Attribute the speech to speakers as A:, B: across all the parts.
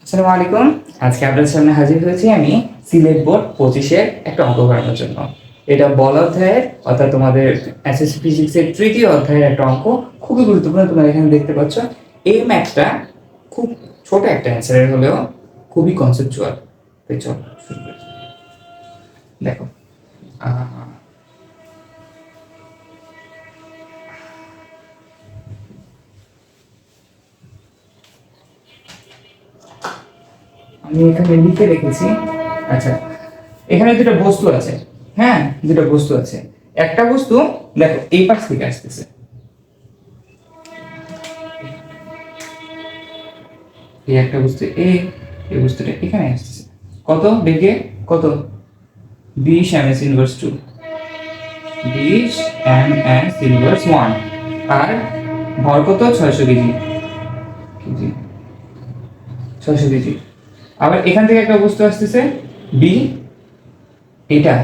A: আসসালামু আলাইকুম। আজকে আপনাদের সামনে হাজির হয়েছি আমি সিলেট বোর্ড 25-এর একটা অঙ্ক করানোর জন্য। এটা বল অধ্যায়ের অর্থাৎ তোমাদের এসএসসি ফিজিক্সের তৃতীয় অধ্যায়ের একটা অঙ্ক, খুবই গুরুত্বপূর্ণ। তোমরা এখানে দেখতে পাচ্ছ এই ম্যাথটা খুব ছোট একটা অ্যান্সারের হলেও খুবই কনসেপচুয়াল। তো চল শুরু করি। দেখো আমি এখানে লিখে রেখেছি। আচ্ছা, এখানে দুটো বস্তু আছে। হ্যাঁ, দুটো বস্তু আছে। একটা বস্তু দেখো এই পাশ থেকে আসতেছে, এই একটা বস্তু এই বস্তুটা এখানে আসতেছে। কত বেগে? কত? 20 ms ইনভার্স 2, 20 ms ইনভার্স 1। আর ভর কত? 600 কেজি। KG 600 KG. আবার এখান থেকে একটা বস্তু আসতেছে বি, এটা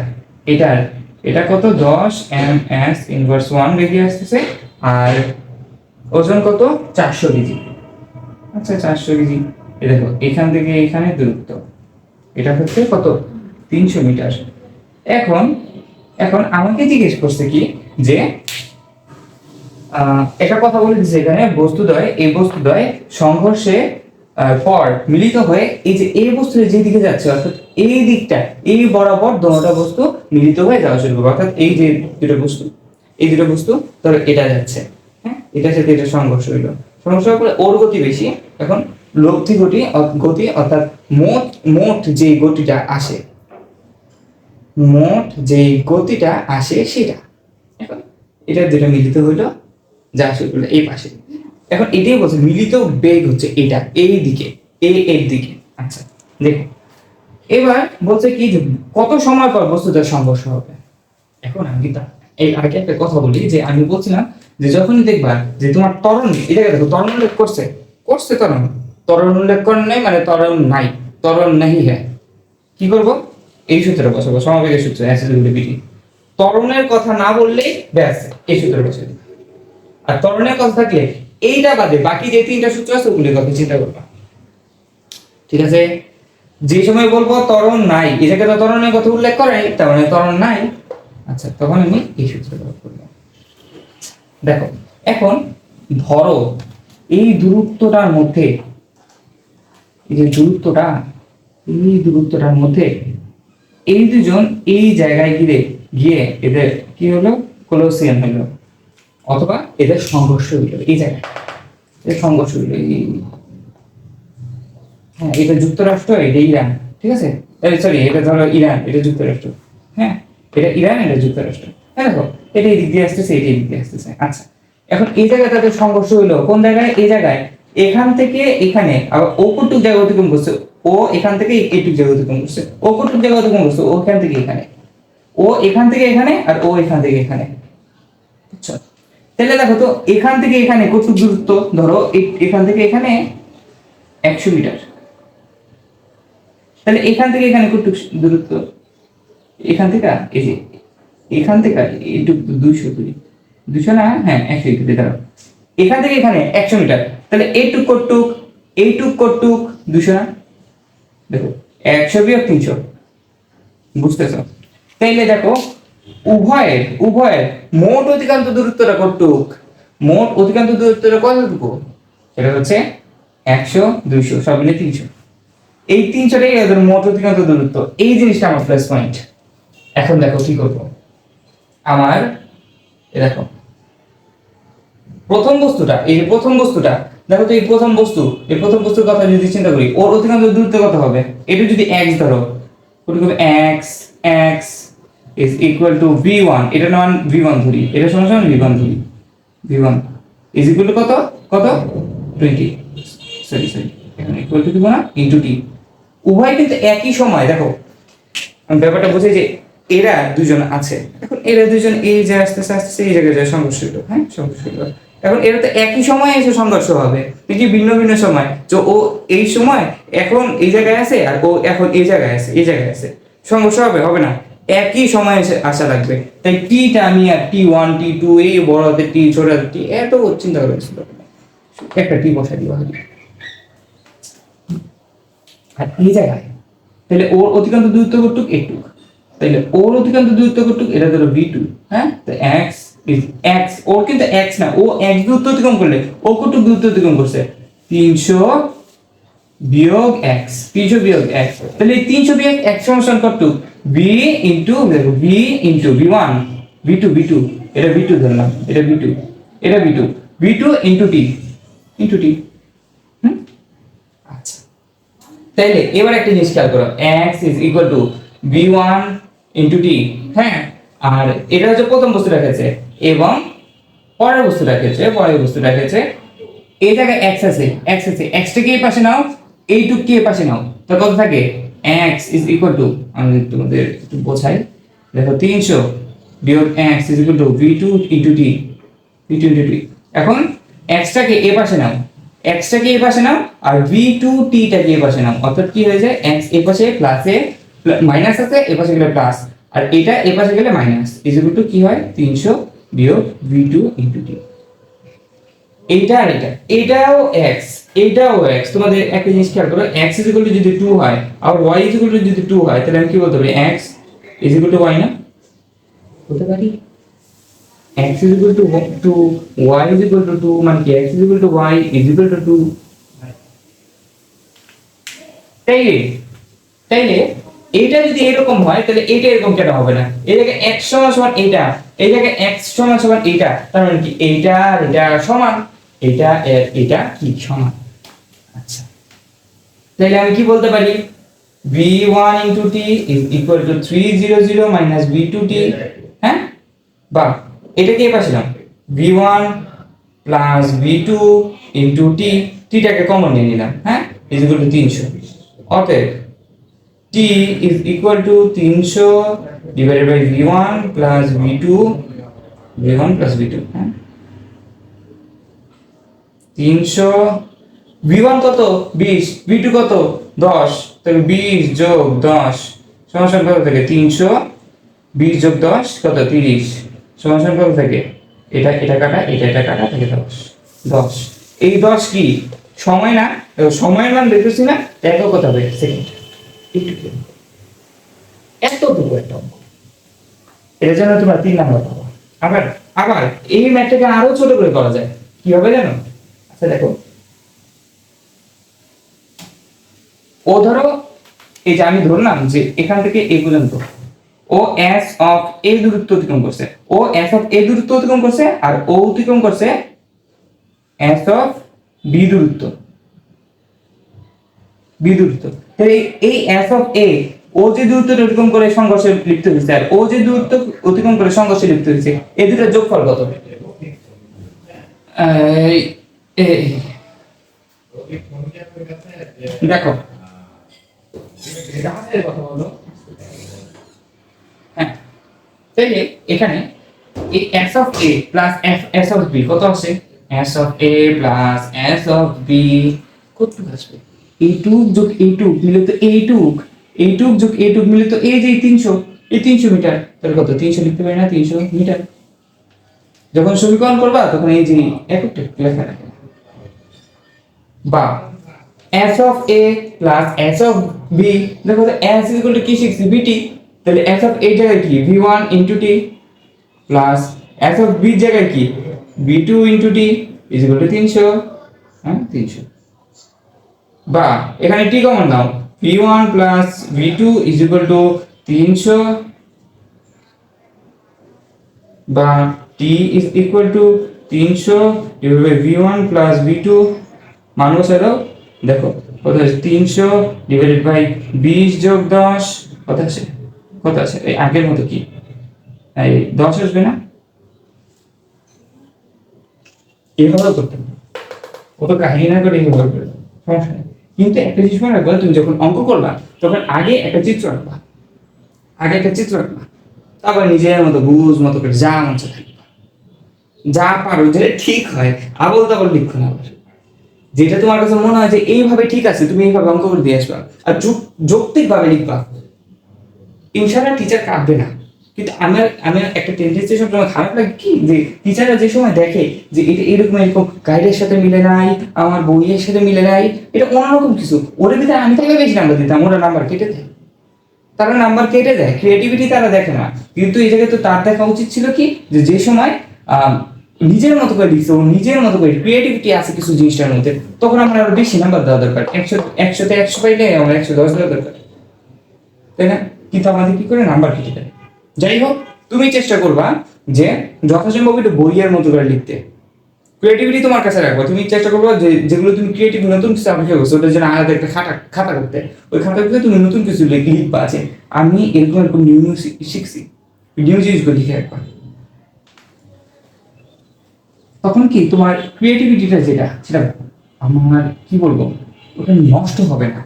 A: এটার এটা কত? 10 ms ইনভার্স 1 বেগে আসতেছে। আর ওজন কত? 400 কেজি। আচ্ছা, 400 কেজি। এই দেখো এখান থেকে এখানে দূরত্ব এটা হচ্ছে কত? 300 মিটার। এখন এখন আমাকে জিজ্ঞেস করছে কি যে একটা কথা বলে দিচ্ছে এখানে, বস্তুদ্বয় এই বস্তুদ্বয় সংঘর্ষে পর মিলিত হয়ে এই যে এই বস্তুর যেদিকে যাচ্ছে অর্থাৎ এই দিকটা, এই বরাবর দুটো বস্তু মিলিত হয়ে যাওয়া শুরু করবে। অর্থাৎ এই যে দুটো বস্তু ধরো এটা যাচ্ছে, হ্যাঁ, এটার সাথে এটা সংঘর্ষ হইলো। সংঘর্ষ হওয়ার পরে ওর গতি বেশি। এখন লব্ধি গতি অর্থাৎ মোট মোট যে গতিটা আসে, মোট যে গতিটা আসে সেটা, এখন এটা যেটা মিলিত হইলো যা শুরু করলো এই পাশে। এখন এটাই বলছে মিলিত বেগ হচ্ছে এটা এই দিকে, এর দিকে। আচ্ছা দেখো, এবার বলছে কি যে কত সময় পর বস্তুটার সংঘর্ষ হবে। এখন আমি এই আগে একটা কথা বলি যে আমি বলছিলাম যে যখনই দেখবা যে তোমার ত্বরণ, এটাকে দেখো ত্বরণ উল্লেখ করছে, ত্বরণ, ত্বরণ উল্লেখ করে নাই মানে ত্বরণ নাই, ত্বরণ নাহি হ্যাঁ, কি করব? এই সূত্রে বসাবো, সমবেগের সূত্র অ্যাসিডিটি। ত্বরণের কথা না বললেই ব্যাস এই সূত্রে বসে দিই। আর ত্বরণের কথা থাকলে এইটা বাদে বাকি যে তিনটা সূত্র আছে ওগুলোর কথা চিন্তা করবা। ঠিক আছে? যে সময় বলবো ত্বরণ নাই, এই জায়গায় তো ত্বরণের কথা উল্লেখ করে নাই, তার মানে ত্বরণ নাই। আচ্ছা, তখন আমি এই সূত্র ব্যবহার করব। দেখো এখন ধরো এই দূরত্বটার মধ্যে, এই যে দূরত্বটা, এই দূরত্বটার মধ্যে এই দুজন এই জায়গায় গিয়ে এদের কি হলো? কোলোসিয়াম হলো, অথবা এদের সংঘর্ষ হইলো এই জায়গায়, এদের সংঘর্ষ হইলো হ্যাঁ, এটা যুক্তরাষ্ট্র, এটা ইরান। ঠিক আছে, সরি, এটা ধরো ইরান, এটা যুক্তরাষ্ট্র। হ্যাঁ, এটা ইরান, এটা যুক্তরাষ্ট্র। হ্যাঁ দেখো, এটা এই দিক দিয়ে আসতেছে, এটা এই দিক দিয়ে আসতেছে। আচ্ছা, এখন এই জায়গায় তাদের সংঘর্ষ হইলো কোন জায়গায়? এই জায়গায়। এখান থেকে এখানে আবার ও কতটুক জায়গা অতিক্রম করছে? ও এখান থেকে এইটুক জায়গা অতিক্রম করছে। ও কতটুক জায়গা অতিক্রম করছে? ও এখান থেকে এখানে। ও এখান থেকে এখানে আর ও এখান থেকে এখানে। বুঝছো? তাহলে দেখো তো এখান থেকে এখানে কতটুক দূরত্ব? ধরো এখান থেকে এখানে 100 মিটার। তাহলে এখান থেকে এখানে কতটুক দূরত্ব? এখান থেকে এই যে এখান থেকে এইটুক 200 দুই 200 না, হ্যাঁ 100 দিতে দাও। এখান থেকে এখানে 100 মিটার। তাহলে এইটুক কতটুক? এইটুক কতটুক? 200 না? দেখো 100 বিয়োগ 300, বুঝতেছো? তাইলে দেখো উভয়ের মোট অতিক্রান্ত দূরত্বটা কতটুক? মোট অতিক্রান্ত দূরত্বটা কতটুকু? সেটা হচ্ছে 100 200 সব মিলে 300। এই 300টাই ওদের মোট অতিক্রান্ত দূরত্ব। এই জিনিসটা আমার প্লাস পয়েন্ট। এখন দেখো কি করব। আমার দেখো প্রথম বস্তুটা, এই যে প্রথম বস্তুটা দেখো তো, এই প্রথম বস্তুর কথা যদি চিন্তা করি, ওর অতিক্রান্ত দূরত্ব কত হবে? এটা যদি x ধরো, ওটা হবে x is equal to v1, এটা মান v1 ধরি, এটা সমান v1 ধরি, v1 is equal to কত 20, সরি এখানে ইকুয়াল টু দিব না, ইনটু t। উভয় কিন্তু একই সময়, দেখো আমি ব্যাপারটা বুঝাই যে এরা দুজন আছে, এখন এরা দুজন এই যে আস্তে আস্তে এই জায়গায় যায় সংঘর্ষ হলো, হ্যাঁ সংঘর্ষ হলো। এখন এরা তো একই সময়ে এসে সংঘর্ষ হবে, নাকি ভিন্ন ভিন্ন সময়? তো ও এই সময় এখন এই জায়গায় আছে আর ও এখন এই জায়গায় আছে, সংঘর্ষ হবে না? একই সময়ে এসে আসা লাগবে। তাই টিটা আমি আর T1 T2 এই বড় হাতে টি ছোট হাতে টি এত চিন্তা করে একটা টি বসা দিবা। আর এই জায়গায় তাহলে ওর অতিক্রান্ত দূরত্ব কতটুক একটুক, তাহলে ওর অতিক্রান্ত দূরত্ব কতটুক, এটা ধরো v2, হ্যাঁ, তো x ইজ x, ওর কিন্তু x না, ও x দূরত্ব অতিক্রম করলে ও কতটুক দূরত্ব অতিক্রম করছে 300 বিয়োগ x, 300 বিয়োগ x, তাহলে এই 300 বিয়োগ x সমান কতটুক v ইনটু, দেখো v ইনটু v1 v2 এটা v2 ধরলাম, এটা v2, এটা v2 into t into t। আচ্ছা, তাহলে এবার একটা জিনিস খেয়াল করো, x is equal two v1 into t, হ্যাঁ, আর এটা হচ্ছে প্রথম বস্তু রেখেছে এবং পরের বস্তু রেখেছে, এই জায়গায় x আছে, x টাকে এই পাশে নাও, এইটুকু এই পাশে নাও, তো কত থাকে x ইজ ইকুয়াল টু, আমি তোমাদের একটু বোঝাই, দেখো 300 বিয়োগ x is equal two v2 into t, এখন x টাকে এই পাশে নাও, আর v2 t টাকে এই পাশে নাও, অর্থাৎ কি হয়ে যায় x এই পাশে প্লাসে মাইনাস আছে, এই পাশে গেলে প্লাস, আর এটা এই পাশে গেলে মাইনাস, ইজ ইকুয়াল টু কি হয় 300 বিয়োগ v2 ইনটু t। এইটা আর এটাও x, তোমাদের একটা জিনিস খেয়াল করো, x ইজ ইকুয়াল টু যদি 2 হয় আর y ইজ ইকুয়াল টু যদি 2 হয়, তাহলে আমি কি বলতে পারি x is equal two y না, বলতে পারি x is equal to 2, y is equal to 2, মানে কি x is equal to y is equal to 2। তাইলে এইটা যদি এরকম হয় তাহলে এইটা এরকম কেন হবে না, এই জায়গায় x সমান সমান এইটা, এই জায়গায় x সমান সমান এইটা, তার মানে কি এইটা আর এটা সমান, এইটা এর এটা কি সমান। আচ্ছা, তাহলে আমি কি বলতে পারি v1 into t is equal to 300 minus v2t, হ্যাঁ, বা এটাকে এই পাশে নাও, v1 plus v2 into t, টাকে কমন নিয়ে নিলাম, হ্যাঁ, ইজ ইকুয়াল টু 300, অতএব t is equal to 300 divided by v1 plus v2, হ্যাঁ, 300, v1 কত 20, v2 কত 10, তাহলে 20 যোগ 10 সমান কত থাকে 300, 20 যোগ 10 কত 30 সমান কত থাকে, এটা কাটা থাকে 10, এই 10 কি সময় না, সময়ের মান দেখতেছি না, দেখো কত হবে সেকেন্ড, এতটুকু একটা অঙ্ক, এর জন্য তোমরা 3 নাম্বার পাবো। আবার এই ম্যাথটাকে আরো ছোট করে করা যায়, কিভাবে জানো, আচ্ছা দেখো, ও ধরো এই যে আমি ধরলাম যে এখান থেকে এই পর্যন্ত ও s অফ a দূরত্ব অতিক্রম করছে, আর ও অতিক্রম করছে s অফ b দূরত্ব, তাহলে এই s অফ a, ও যে দূরত্ব অতিক্রম করে সংঘর্ষে লিপ্ত হয়েছে আর ও যে দূরত্ব অতিক্রম করে সংঘর্ষে লিপ্ত হয়েছে, এই দুটোর যোগফল কত, দেখো কথা বলো, হ্যাঁ, তাহলে এখানে এই s of a plus s of b কত আসে, s of a plus s of b কত আসবে, এইটুক যোগ এইটুক মিলে তো এইটুক যোগ এইটুক মিলে তো এই যে 300 মিটার, তাহলে কত 300 লিখতে পারি না, 300 মিটার। যখন সমীকরণ করবা তখন এই যে এককটা লেখা রাখবে, বা s of a plus s of b, দেখো তো s ইজ ইকুয়াল টু কি শিখছি bt, তাহলে s অফ a জায়গায় কি v1 into t plus s of b জায়গায় কি v2 into t is equal to 300, হ্যাঁ 300, বা এখানে t কমন নাও, v1 plus v2 is equal to 300, বা t is equal to 300 divide by v1 plus v2, মান বসাই দাও, দেখো কত আছে 300 ডিভাইডেড বাই 20 যোগ 10 কত আছে এই আগের মতো কি এই 10 আসবে না, এভাবে করতে হবে, কত কাহিনী না করে এইভাবে করবে, সমস্যা নেই। কিন্তু একটা জিনিস মনে রাখবা, তুমি যখন অঙ্ক করবা তখন আগে একটা চিত্র আঁকবা, তারপর নিজের মতো বুঝ মতো করে যা মন চায় যা পারো, যেটা ঠিক হয় আবল তাবল লিখো না, যেটা তোমার কাছে মনে হয় যে এইভাবে ঠিক আছে তুমি এইভাবে অঙ্ক করে দিয়ে আসবা, আর যৌক্তিক ভাবে লিখবা, ইনশাআল্লাহ টিচার কাঁদবে না, কিন্তু আমার আমার একটা টেন্ডেন্সি সবসময় খারাপ লাগে কি, যে টিচাররা যে সময় দেখে যে এটা এরকম এরকম গাইডের সাথে মিলে নাই, আমার বইয়ের সাথে মিলে নাই, এটা অন্যরকম কিছু, ওর ভিতরে আমি তাহলে বেশি নাম্বার দিতাম, ওরা নাম্বার কেটে দেয়, তারা নাম্বার কেটে দেয়, ক্রিয়েটিভিটি তারা দেখে না। কিন্তু এই জায়গায় তো তার দেখা উচিত ছিল কি, যে যে সময় নিজের মতো করে লিখছে, ও নিজের মতো করে ক্রিয়েটিভিটি আছে কিছু জিনিসটার মধ্যে, তখন আমার আরো বেশি নাম্বার দেওয়া দরকার, 100তে 100 পাইলে আমার 110 দেওয়া দরকার, তাই না? কিন্তু আমাদের কি করে নাম্বার কেটে দেয়। যাই হোক, তুমি চেষ্টা করবা যে যথাসম্ভব একটু বইয়ের মতো করে লিখতে, ক্রিয়েটিভিটি তোমার কাছে রাখবা, তুমি চেষ্টা করবা যে যেগুলো তুমি ক্রিয়েটিভ নতুন কিছু আবিষ্কার করছো ওটার জন্য আলাদা একটা খাতা খাতা করতে, ওই খাতাগুলো তুমি নতুন কিছু লিখবা, আছে আমি এরকম এরকম নিউ নিউ শিখছি, নিউ জিনিসগুলো লিখে রাখবা। তখন কি তোমার ক্রিয়েটিভিটিটা যেটা সেটা আমার কি বলবো, ওটা নষ্ট হবে না।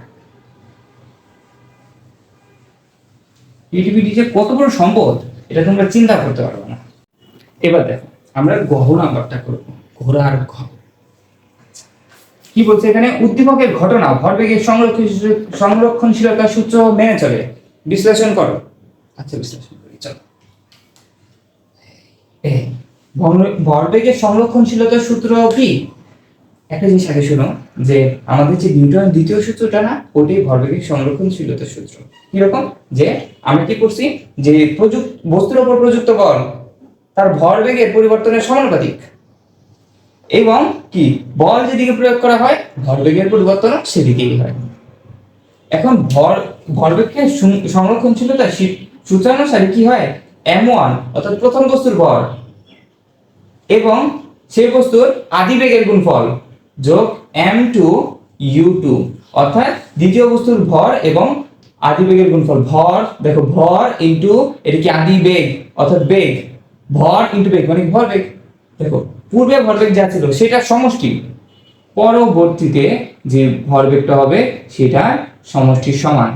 A: ক্রিয়েটিভিটি যে কত বড় সম্পদ এটা তোমরা চিন্তা করতে পারবে না। এবার দেখো আমরা গহ নাম্বারটা করবো, ঘোড়ার ঘ। কি বলছে এখানে, উদ্দীপকের ঘটনা ভরবেগের সংরক্ষণশীলতার সূত্র মেনে চলে, বিশ্লেষণ করো। আচ্ছা বিশ্লেষণ করি, চলো। ভরবেগের সংরক্ষণশীলতার সূত্র কি, একটা জিনিস আগে শোনো, যে আমাদের যে নিউটনের দ্বিতীয় সূত্রটা না, ওটাই ভরবেগের সংরক্ষণশীলতার সূত্র। কিরকম, যে আমরা কি করছি, যে বস্তুর উপর প্রযুক্ত বল তার ভরবেগের পরিবর্তনের সমানুপাতিক, এবং কি বল যেদিকে প্রয়োগ করা হয় ভরবেগের পরিবর্তন সেদিকেই হয়। এখন ভরবেগের সংরক্ষণশীলতা সূত্রানুসারে কি হয়, m1 অর্থাৎ প্রথম বস্তুর ভর এবং সেই বস্তুর আদিবেগের গুণফল যোগ m2 u2 অর্থাৎ দ্বিতীয় বস্তুর ভর এবং আদিবেগের গুণফল। ভর দেখো, ভর ইনটু এটা কি আদিবেগ অর্থাৎ বেগ, ভর ইনটু বেগ মানে ভরবেগ। দেখো পূর্বে ভরবেগ যা ছিল সেটা সমষ্টি, পরবর্তীতে যে ভরবেগটা হবে সেটা সমষ্টির সমান।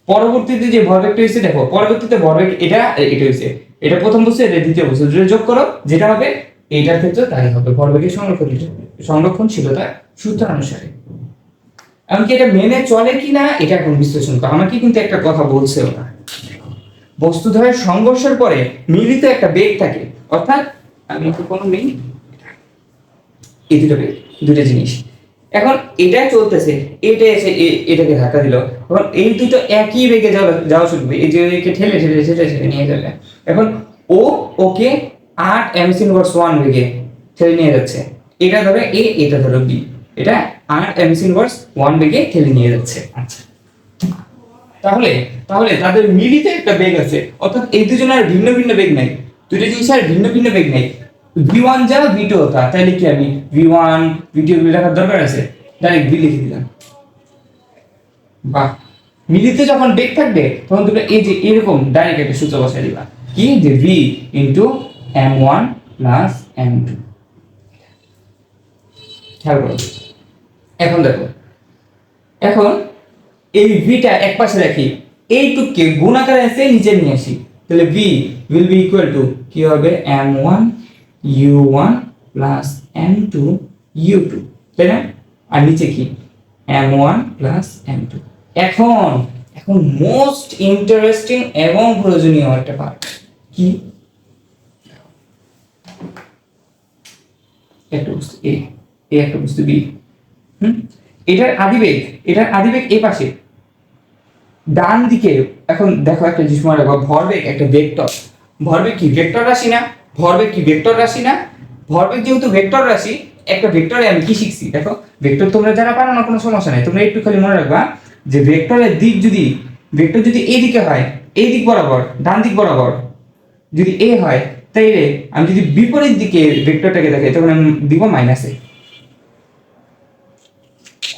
A: পরবর্তীতে যে ভরবেগটা হয়েছে, দেখো পরবর্তীতে ভরবেগ এটা এটা হয়েছে, এটা প্রথম বস্তু এটা দ্বিতীয় বস্তু, যোগ করো যেটা হবে এইটার ক্ষেত্রে তাই হবে ভরবেগের সংরক্ষণশীলতা সূত্র অনুসারে। এমনকি এটা মেনে চলে কিনা এটা এখন বিশ্লেষণ করো। আমাকে কিন্তু একটা কথা বলছে ওরা, বস্তুদ্বয়ের সংঘর্ষের পরে মিলিত একটা বেগ থাকে, অর্থাৎ আমি একটু কোনো নেই, এই দুটো বেগ দুটো জিনিস, এখন এটা চলতেছে, এটা এসে এটাকে ধাক্কা দিল, এখন এই দুটো একই বেগে যাওয়া শুরু করবে, এই যে একে ঠেলে ঠেলে ঠেলে ঠেলে নিয়ে যাবে। এখন ও ওকে 8 m^1 বেগে ঠেলে নিয়ে যাচ্ছে, এটা ধরো এ, এটা ধরো বি, এটা 8 m^1 বেগে ঠেলে নিয়ে যাচ্ছে। আচ্ছা, তাহলে তাহলে তাদের মিলিত একটা বেগ আছে, অর্থাৎ এই দুজনের ভিন্ন ভিন্ন বেগ নাই, দুটো জিনিসের ভিন্ন ভিন্ন বেগ নাই। v1 যা v2 তা, তাহলে কি আমি v1 v2 লেখার দরকার আছে, ডাইরেক্ট v লিখে দিলাম। বাহ, মিলিত যখন বেগ থাকবে তখন তোমরা এই যে এরকম ডাইরেক্ট একটা সূত্র বসাই দিবা, কি যে v into m1 plus m2। খেয়াল করো, এখন দেখো, এখন এই ভিটা এক পাশে রাখি, এইটুককে গুণ আকারে এসে নিচে নিয়ে আসি, তাহলে v will be equal to কি হবে m1 u1 plus m2 u2, তাই না? আর নিচে কি m1 প্লাস m2। এখন এখন মোস্ট ইন্টারেস্টিং এবং প্রয়োজনীয় একটা পার্ট কি, একটা বস্তু a, একটা বস্তু b, এটার আদিবেগ এই পাশে ডান দিকে। এখন দেখো একটা জিনিস মনে রাখো, ভরবেগ একটা ভেক্টর, ভরবেগ কি ভেক্টর রাশি না, ভরবেগ কি ভেক্টর রাশি না, ভরবেগ যেহেতু ভেক্টর রাশি, একটা ভেক্টরে আমি কি শিখছি, দেখো ভেক্টর তোমরা যারা পারো না কোনো সমস্যা নাই, তোমরা একটু খালি মনে রাখবা যে ভেক্টরের দিক যদি, ভেক্টর যদি এই দিকে হয়, এই দিক বরাবর ডান দিক বরাবর যদি এ হয়, তাইলে আমি যদি বিপরীত দিকে ভেক্টরটাকে দেখাই তখন আমি দিব -a,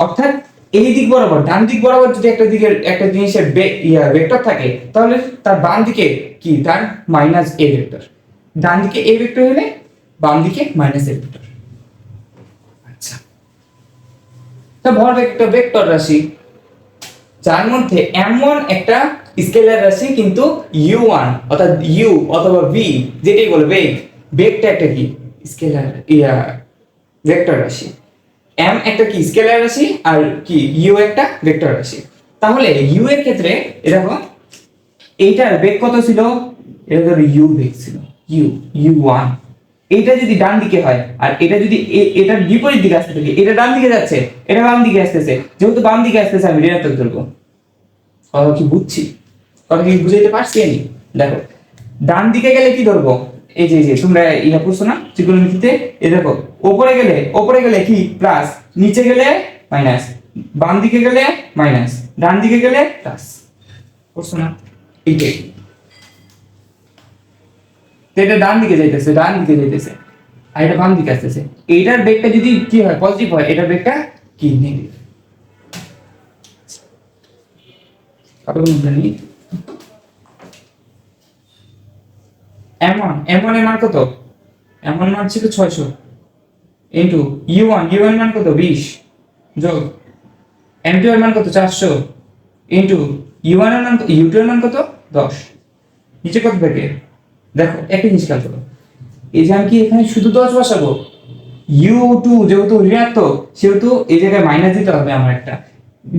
A: অর্থাৎ এই দিক বরাবর ডান দিক বরাবর যদি একটা দিকের একটা জিনিসের ভেক্টর থাকে, তাহলে তার বাম দিকে কি তার -a ভেক্টর, ডান দিকে a ভেক্টর হলে বাম দিকে -a ভেক্টর। আচ্ছা, তা ভরবেগ একটা ভেক্টর রাশি যার মধ্যে m1 একটা স্কেলার রাশি, কিন্তু u1 অর্থাৎ u অথবা v যেটাই বলে বেগ, বেগটা একটা কি স্কেলার ভেক্টর রাশি, m একটা কি স্কেলার রাশি আর কি u একটা ভেক্টর রাশি। তাহলে u এর ক্ষেত্রে দেখো এইটার বেগ কত ছিল? এটা ধরো ইউ বেগ ছিল, ইউ1। এটা যদি ডান দিকে হয় আর এটা যদি এটার বিপরীত দিকে আসতে থাকে, এটা ডান দিকে যাচ্ছে, এটা বাম দিকে আসতেছে, যেহেতু বাম দিকে আসতেছে আমি ঋণাত্মক ধরবো। কথা কি বুঝছি? কথা কি বুঝাইতে পারছি আমি? দেখো ডান দিকে গেলে কি ধরবো? এই যে তোমরা ইয়া পড়ছো না ত্রিকোণমিতিতে, এই দেখো ওপরে গেলে কি প্লাস, নিচে গেলে মাইনাস, বাম দিকে গেলে মাইনাস, ডান দিকে গেলে প্লাস, পড়ছো না? এইটাই। তো এটা ডান দিকে যাইতেছে আর এটা বাম দিকে আসতেছে। এইটার বেগটা যদি কি হয় পজিটিভ হয়, এটার বেগটা কি নেগেটিভ। কারণ জানি m1 এর মান কত? m1 মান ছিল 600 ইনটু u1 এর মান কত? 20 যোগ m2 এর মান কত? 400 ইনটু u1 এর মান u2 এর মান কত? 10। নিচে কত থাকে? দেখো একটা জিনিস খেয়াল করো, এই যে আমি কি এখানে শুধু 10 বসাবো? u2 যেহেতু ঋণাত্মক সেহেতু এই জায়গায় মাইনাস দিতে হবে আমার একটা।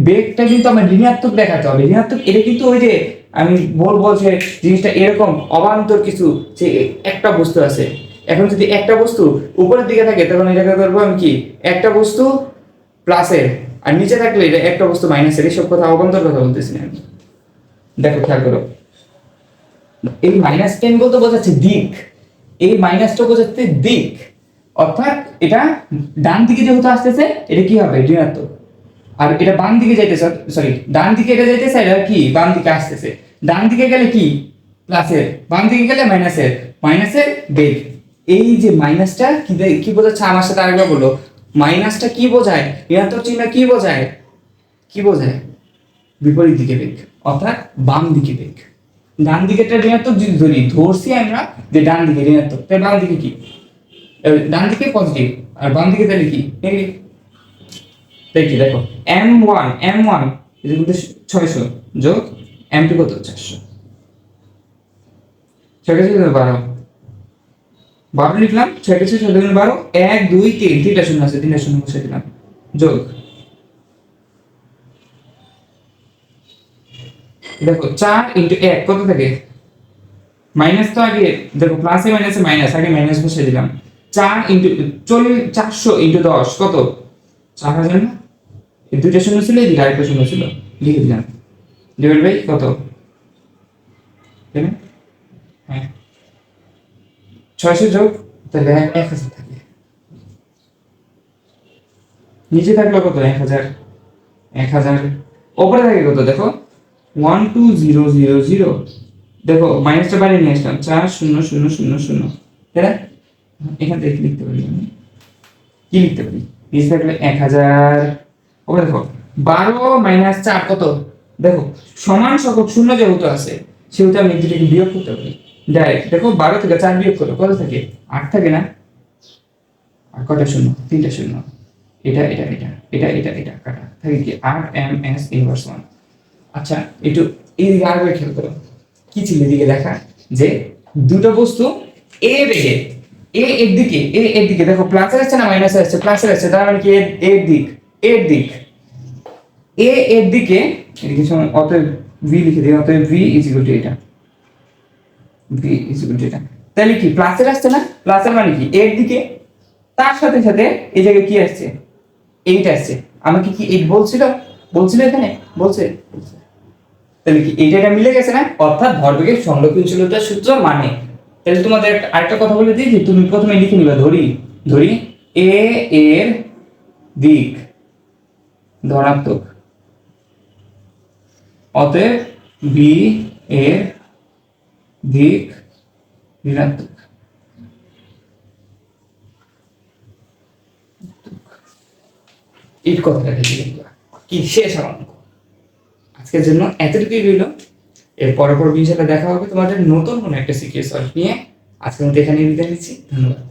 A: বেগটা কিন্তু আমার ঋণাত্মক দেখাতে হবে, ঋণাত্মক। এটা কিন্তু ওই যে আমি বলবো যে জিনিসটা এরকম অবান্তর কিছু, যে একটা বস্তু আছে, এখন যদি একটা বস্তু উপরের দিকে থাকে তখন এটাকে ধরবো আমি কি একটা বস্তু প্লাসের, আর নিচে থাকলে এটা একটা বস্তু মাইনাসের। এইসব কথা অবান্তর কথা বলতেছি না আমি। দেখো খেয়াল করো, এই মাইনাস টেন বলতে বোঝাচ্ছে দিক, এই মাইনাসটা বোঝাচ্ছে দিক, অর্থাৎ এটা ডান দিকে যেহেতু আসতেছে এটা কি হবে? ঋণাত্মক। আর এটা বাম দিকে যাইতেছে, সরি ডান দিকে এটা যাইতেছে, এটা কি বাম দিকে আসতেছে। ডান দিকে গেলে কি প্লাসের, বাম দিকে গেলে মাইনাসের, মাইনাসের বেগ। এই যে মাইনাসটা কি বোঝাচ্ছে? আমার সাথে আরেকবার বলো, মাইনাসটা কি বোঝায়? ঋণাত্মক চিহ্ন কি বোঝায়? কি বোঝায়? বিপরীত দিকে বেগ, অর্থাৎ বাম দিকে বেগ। ডান দিকেটা ঋণাত্মক যদি ধরছি আমরা যে ডান দিকে ঋণাত্মক, তাহলে বাম দিকে কি? ডান দিকে পজিটিভ আর বাম দিকে তাহলে কি? নেগেটিভ। দেখি দেখো m1 ইকুয়াল টু 600 যোগ m2 কত? 400। 6 কে 12 লিখলাম, 6 কে 6 12, 1 2 3 তিনটা শূন্য আছে, তিনটা শূন্য বসে দিলাম, যোগ দেখো 4 ইনটু 1 কত থাকে? মাইনাস তো আগে দেখো প্লাসে মাইনাসে মাইনাস, আগে মাইনাস বসে দিলাম। 4 ইনটু 400 ইনটু 10 কত? 4000 না? এই দুইটা শূন্য ছিল, এই দিকে আরেকটা শূন্য ছিল, লিখে দিলাম, ডিভাইড বাই কত? হ্যাঁ 600 যোগ তাহলে 1000 থাকে, নিচে থাকলো কত? 1000 উপরে থাকে কত? দেখো 12000, দেখো মাইনাসটা বাইরে নিয়ে আসলাম, 400000, তাই না? এখান থেকে লিখতে পারি আমি, কি লিখতে পারি? নিচে থাকলে 1000, ওপরে দেখো 12 মাইনাস 4 কত? দেখো সমান সংখ্যক শূন্য যেহেতু আছে সেহেতু আমি দুটোকে বিয়োগ করতে পারি ডাইরেক্ট। দেখো 12 থেকে 4 বিয়োগ করো কত থাকে? 8 থাকে না? আর কটা শূন্য? তিনটা শূন্য, এটা কাটা থাকে কি? 8 ms ইনভার্স 1। আচ্ছা একটু এই দিকে আরেকবার খেয়াল করো, কি ছিল এদিকে দেখা, যে দুটো বস্তু এ বেগে, এর দিকে দেখো প্লাসের আসছে না মাইনাসের আসছে? প্লাসের আসছে, তার মানে কি এর দিকে এদিকে সময় অতএব ভি লিখে দিই, অতএব ভি ইজ ইকুয়াল টু এটা, তাহলে কি প্লাসের আসছে না? প্লাসের মানে কি এর দিকে, তার সাথে সাথে এই জায়গায় কি আসছে? 8 আসছে। আমাকে কি 8 বলছিল এখানে? বলছে। তাহলে কি এটা মিলে গেছে না? অর্থাৎ ভরবেগের সংরক্ষণশীলতার সূত্র মানে। তাহলে তোমাদের আরেকটা কথা বলে দিই, যে তুমি প্রথমে লিখে নিবা, ধরি এ এর দিক ধনাত্মক, অতএব বি এর দিক ঋণাত্মক। এই কথাটা লিখে দিবা, কি শেষ আমার অঙ্ক। আজকের জন্য এতটুকুই রইল, এর পরবর্তী সাথে দেখা হবে তোমাদের নতুন কোনো একটা সিকিউ সলভ নিয়ে। আজকের মতো এখানে বিদায় নিচ্ছি, ধন্যবাদ।